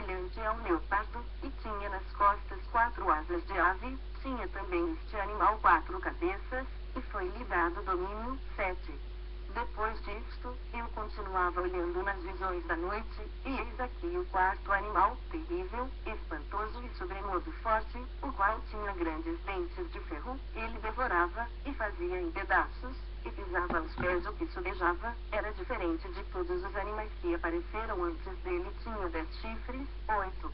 semelhante a um leopardo, e tinha nas costas 4 asas de ave, tinha também este animal 4 cabeças, e foi-lhe dado domínio. 7. Depois disto, eu continuava olhando nas visões da noite, e eis aqui o quarto animal, terrível, espantoso e sobremodo forte, o qual tinha grandes dentes de ferro, ele devorava, e fazia em pedaços, e pisava aos pés o que subejava, era diferente de todos os animais que apareceram antes dele, tinha 10 chifres. 8.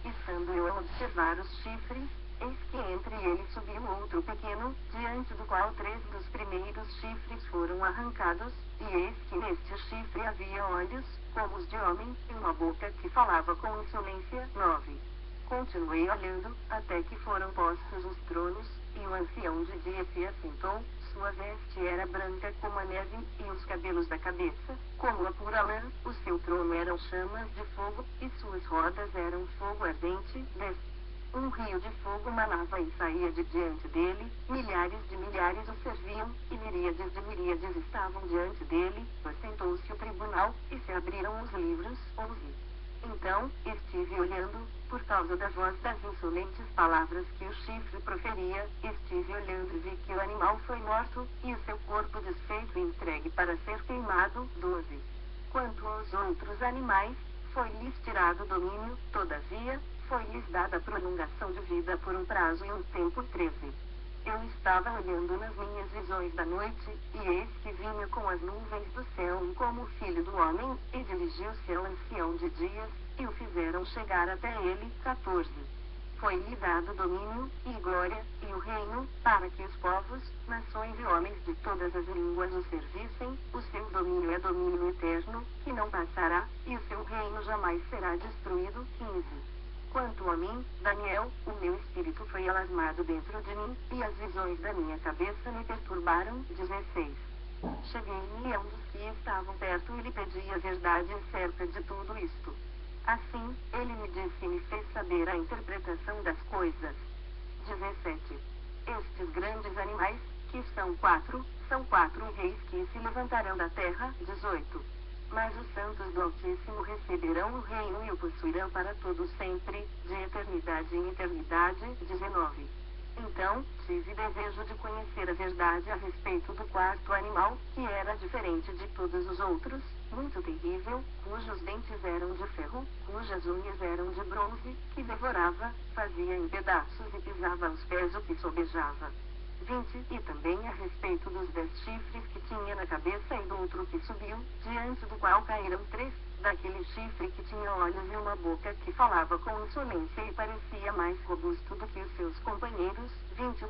Estando eu a observar os chifres, eis que entre eles subiu outro pequeno, diante do qual 3 dos primeiros chifres foram arrancados, e eis que neste chifre havia olhos, como os de homem, e uma boca que falava com insolência. 9. Continuei olhando, até que foram postos os tronos, e o ancião de dia se assentou, sua veste era branca como a neve, e os cabelos da cabeça, como a pura lã, o seu trono eram chamas de fogo, e suas rodas eram fogo ardente. 10. Um rio de fogo manava e saía de diante dele, milhares de milhares o serviam, e miríades de miríades estavam diante dele, assentou-se o tribunal, e se abriram os livros. 11. Então, estive olhando, por causa da voz das insolentes palavras que o chifre proferia, estive olhando e vi que o animal foi morto, e o seu corpo desfeito e entregue para ser queimado. 12. Quanto aos outros animais, foi-lhes tirado o domínio, todavia, foi-lhes dada prolongação de vida por um prazo e um tempo. 13. Eu estava olhando nas minhas visões da noite, e eis que vinha com as nuvens do céu como o filho do homem, e dirigiu-se ao ancião de dias, e o fizeram chegar até ele. 14. Foi-lhe dado domínio, e glória, e o reino, para que os povos, nações e homens de todas as línguas o servissem. O seu domínio é domínio eterno, que não passará, e o seu reino jamais será destruído. 15. Quanto a mim, Daniel, o meu espírito foi alarmado dentro de mim, e as visões da minha cabeça me perturbaram. 16. Cheguei-me a um dos que estavam perto e lhe pedi a verdade acerca de tudo isto. Assim, ele me disse e me fez saber a interpretação das coisas. 17. Estes grandes animais, que são 4 reis que se levantarão da terra. 18. Mas os santos do Altíssimo receberão o reino e o possuirão para todo sempre, de eternidade em eternidade. 19. Então, tive desejo de conhecer a verdade a respeito do quarto animal, que era diferente de todos os outros, muito terrível, cujos dentes eram de ferro, cujas unhas eram de bronze, que devorava, fazia em pedaços e pisava aos pés o que sobejava. 20. E também a respeito dos 10 chifres que tinha na cabeça e do outro que subiu, diante do qual caíram 3, daquele chifre que tinha olhos e uma boca que falava com insolência e parecia mais robusto do que os seus companheiros. 21.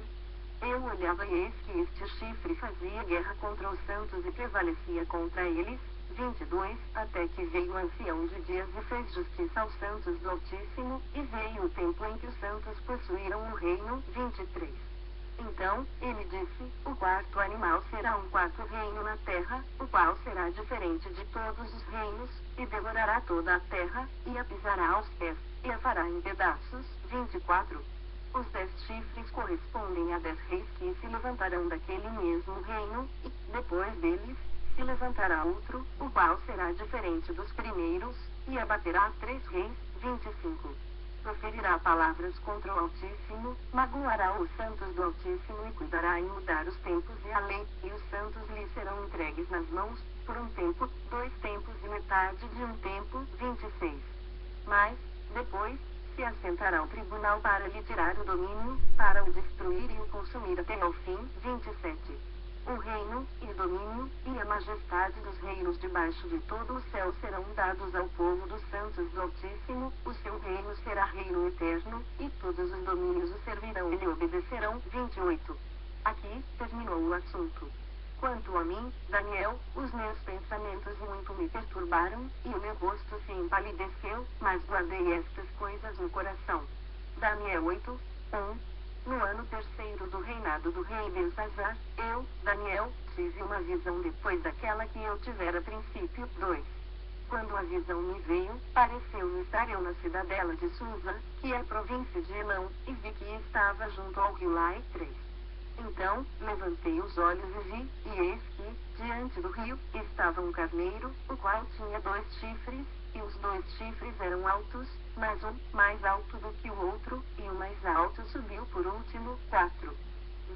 Eu olhava e eis que este chifre fazia guerra contra os santos e prevalecia contra eles. 22. Até que veio o ancião de dias e fez justiça aos santos do Altíssimo, e veio o tempo em que os santos possuíram o reino. 23. Então, ele disse, o quarto animal será um quarto reino na terra, o qual será diferente de todos os reinos, e devorará toda a terra, e a pisará aos pés, e a fará em pedaços. 24. Os 10 chifres correspondem a 10 reis que se levantarão daquele mesmo reino, e, depois deles, se levantará outro, o qual será diferente dos primeiros, e abaterá 3 reis. 25. Proferirá palavras contra o Altíssimo, magoará os santos do Altíssimo e cuidará em mudar os tempos e a lei, e os santos lhe serão entregues nas mãos, por um tempo, 2 tempos e metade de um tempo. 26. Mas, depois, se assentará o tribunal para lhe tirar o domínio, para o destruir e o consumir até ao fim. 27. O reino, e domínio, e a majestade dos reinos debaixo de todo o céu serão dados ao povo dos santos do Altíssimo, o seu reino será reino eterno, e todos os domínios o servirão e lhe obedecerão. 28. Aqui, terminou o assunto. Quanto a mim, Daniel, os meus pensamentos muito me perturbaram, e o meu rosto se empalideceu, mas guardei estas coisas no coração. Daniel 8. 1. No ano terceiro do reinado do rei Belsazar, eu, Daniel, tive uma visão depois daquela que eu tivera a princípio. 2. Quando a visão me veio, pareceu-me estar eu na cidadela de Susa, que é a província de Elão, e vi que estava junto ao rio Lai. 3. Então, levantei os olhos e vi, e eis que, diante do rio, estava um carneiro, o qual tinha 2 chifres, e os 2 chifres eram altos, mas um mais alto do que o outro, e o mais alto subiu por último. 4.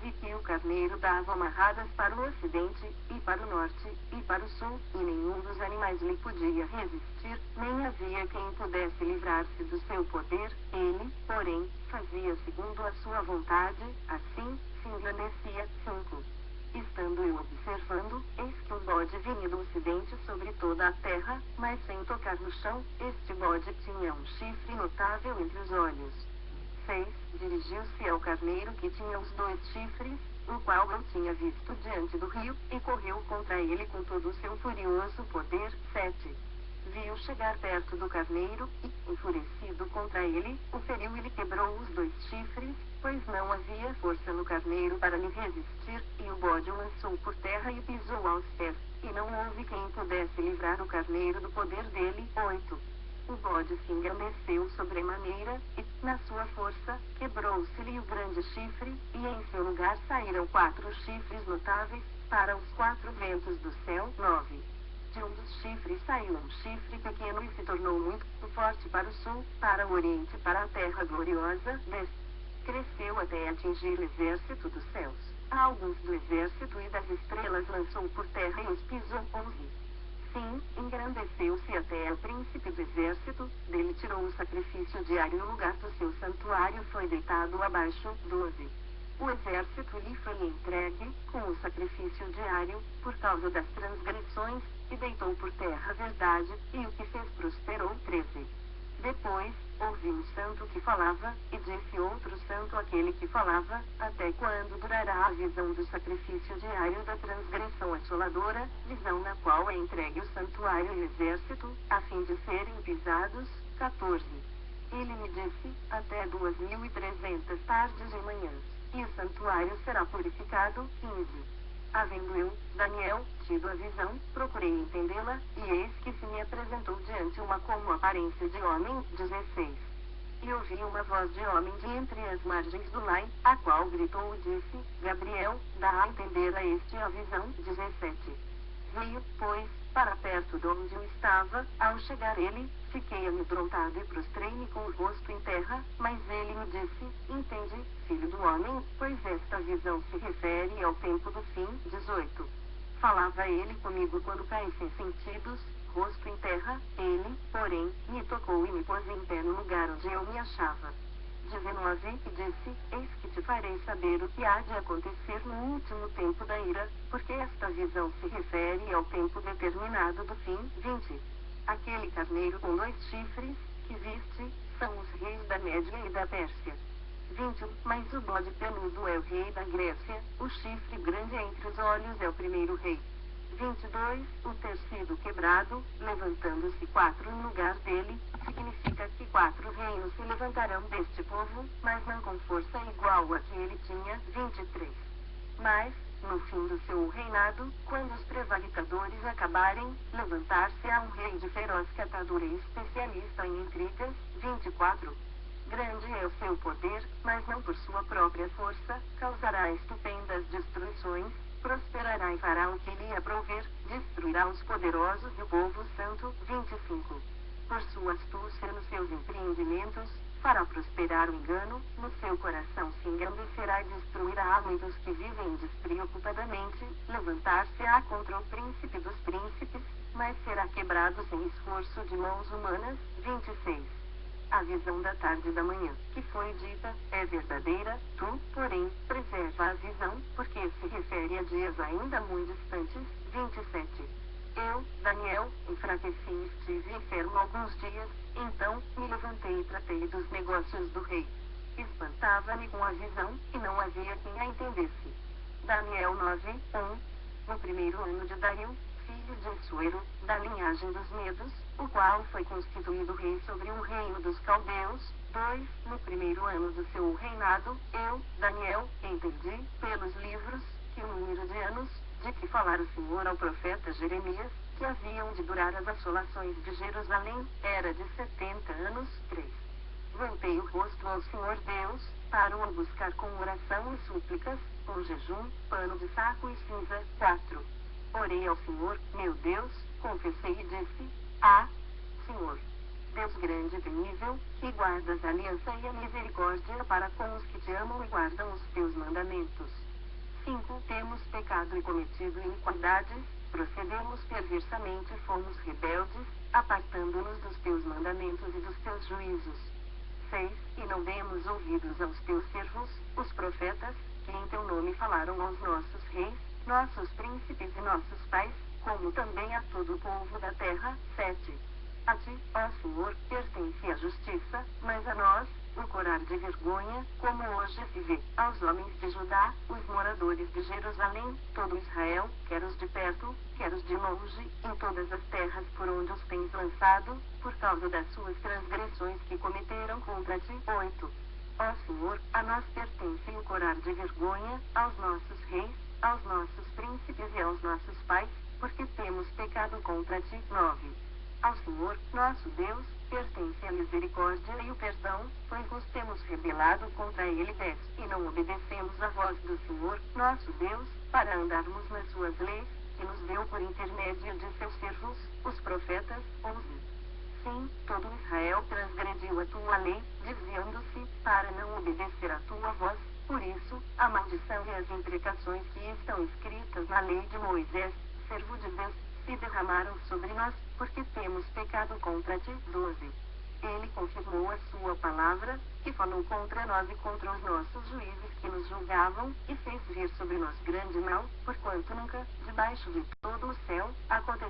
Vi que o carneiro dava amarradas para o ocidente, e para o norte, e para o sul, e nenhum dos animais lhe podia resistir, nem havia quem pudesse livrar-se do seu poder. Ele, porém, fazia segundo a sua vontade, assim, se engrandecia. 5. Estando eu observando, eis que um bode vinha do ocidente sobre toda a terra, mas sem tocar no chão. Este bode tinha um chifre notável entre os olhos. 6. Dirigiu-se ao carneiro que tinha os 2 chifres, o qual eu tinha visto diante do rio, e correu contra ele com todo o seu furioso poder. 7. Viu chegar perto do carneiro, e, enfurecido contra ele, o feriu e lhe quebrou os 2 chifres, pois não havia força no carneiro para lhe resistir, e o bode o lançou por terra e pisou aos pés, e não houve quem pudesse livrar o carneiro do poder dele. 8. O bode se engrandeceu sobremaneira, e, na sua força, quebrou-se-lhe o grande chifre, e em seu lugar saíram 4 chifres notáveis, para os 4 ventos do céu. 9. De um dos chifres saiu um chifre pequeno e se tornou muito forte para o sul, para o oriente, para a terra gloriosa. 10. Cresceu até atingir o exército dos céus. A alguns do exército e das estrelas lançou por terra e os pisou. 11. Sim, engrandeceu-se até ao príncipe do exército, dele tirou o sacrifício diário no lugar do seu santuário, foi deitado abaixo. 12. O exército lhe foi entregue, com o sacrifício diário, por causa das transgressões, e deitou por terra a verdade, e o que fez prosperou. 13. Depois, ouvi um santo que falava, e disse outro santo àquele que falava: até quando durará a visão do sacrifício diário da transgressão assoladora, visão na qual é entregue o santuário e o exército, a fim de serem pisados? 14. Ele me disse: até 2300 tardes e manhãs, e o santuário será purificado. 15. Havendo eu, Daniel, tido a visão, procurei entendê-la, e eis que se me apresentou diante uma como aparência de homem. 16. E ouvi uma voz de homem de entre as margens do Lai, a qual gritou e disse: Gabriel, dá a entender a este a visão. 17. Veio, pois, para perto de onde eu estava. Ao chegar ele, fiquei amedrontado e prostrei-me com o rosto em terra, mas ele me disse: entende, filho do homem, pois esta visão se refere ao tempo do fim. 18. Falava ele comigo quando caí sem sentidos, rosto em terra. Ele, porém, me tocou e me pôs em pé no lugar onde eu me achava. 19. E disse: eis que te farei saber o que há de acontecer no último tempo da ira, porque esta visão se refere ao tempo determinado do fim. 20. Aquele carneiro com 2 chifres, que viste, são os reis da Média e da Pérsia. 21. Mas o bode peludo é o rei da Grécia, o chifre grande entre os olhos é o primeiro rei. 22. O ter sido quebrado, levantando-se 4 no lugar dele, significa que 4 reinos se levantarão deste povo, mas não com força igual a que ele tinha. 23. Mas, no fim do seu reinado, quando os prevaricadores acabarem, levantar-se-á um rei de feroz catadura e especialista em intrigas. 24. Grande é o seu poder, mas não por sua própria força, causará estupendas destruições, prosperará e fará o que lhe aprouver, destruirá os poderosos e o povo santo. 25. Por sua astúcia nos seus empreendimentos, fará prosperar o engano, no seu coração se engrandecerá e destruirá a muitos que vivem despreocupadamente, levantar-se-á contra o príncipe dos príncipes, mas será quebrado sem esforço de mãos humanas. 26. A visão da tarde e da manhã, que foi dita, é verdadeira. Tu, porém, preserva a visão, porque se refere a dias ainda muito distantes. 27. Eu, Daniel, enfraqueci e estive enfermo alguns dias, então, me levantei e tratei dos negócios do rei. Espantava-me com a visão, e não havia quem a entendesse. Daniel 9, 1. No primeiro ano de Dario, filho de Assuero, da linhagem dos Medos, o qual foi constituído rei sobre o reino dos caldeus. 2. No primeiro ano do seu reinado, eu, Daniel, entendi, pelos livros, que o número de anos, de que falara o Senhor ao profeta Jeremias, que haviam de durar as assolações de Jerusalém, era de 70 anos. 3. Voltei o rosto ao Senhor Deus, para o buscar com oração e súplicas, com jejum, pano de saco e cinza. 4. Orei ao Senhor, meu Deus, confessei e disse: Senhor, Deus grande e temível, que guardas a aliança e a misericórdia para com os que te amam e guardam os teus mandamentos. 5. Temos pecado e cometido iniquidades, procedemos perversamente e fomos rebeldes, apartando-nos dos teus mandamentos e dos teus juízos. 6. E não demos ouvidos aos teus servos, os profetas, que em teu nome falaram aos nossos reis, nossos príncipes e nossos pais, como também a todo o povo da terra. 7. A ti, ó Senhor, pertence a justiça, mas a nós, o corar de vergonha, como hoje se vê, aos homens de Judá, os moradores de Jerusalém, todo Israel, quer os de perto, quer os de longe, em todas as terras por onde os tens lançado, por causa das suas transgressões que cometeram contra ti. 8. Ó Senhor, a nós pertence o corar de vergonha, aos nossos reis, aos nossos príncipes e aos nossos pais, porque temos pecado contra ti. 9. Ao Senhor, nosso Deus, pertence a misericórdia e o perdão, pois nos temos rebelado contra ele. 10. E não obedecemos à voz do Senhor, nosso Deus, para andarmos nas suas leis, que nos deu por intermédio de seus servos, os profetas. 11. Sim, todo Israel transgrediu a tua lei, desviando-se, para não obedecer à tua voz. Por isso, a maldição e as imprecações que estão escritas na lei de Moisés, servo de Deus, se derramaram sobre nós, porque temos pecado contra ti. 12. Ele confirmou a sua palavra, que falou contra nós e contra os nossos juízes que nos julgavam, e fez vir sobre nós grande mal, porquanto nunca, debaixo de todo o céu, aconteceu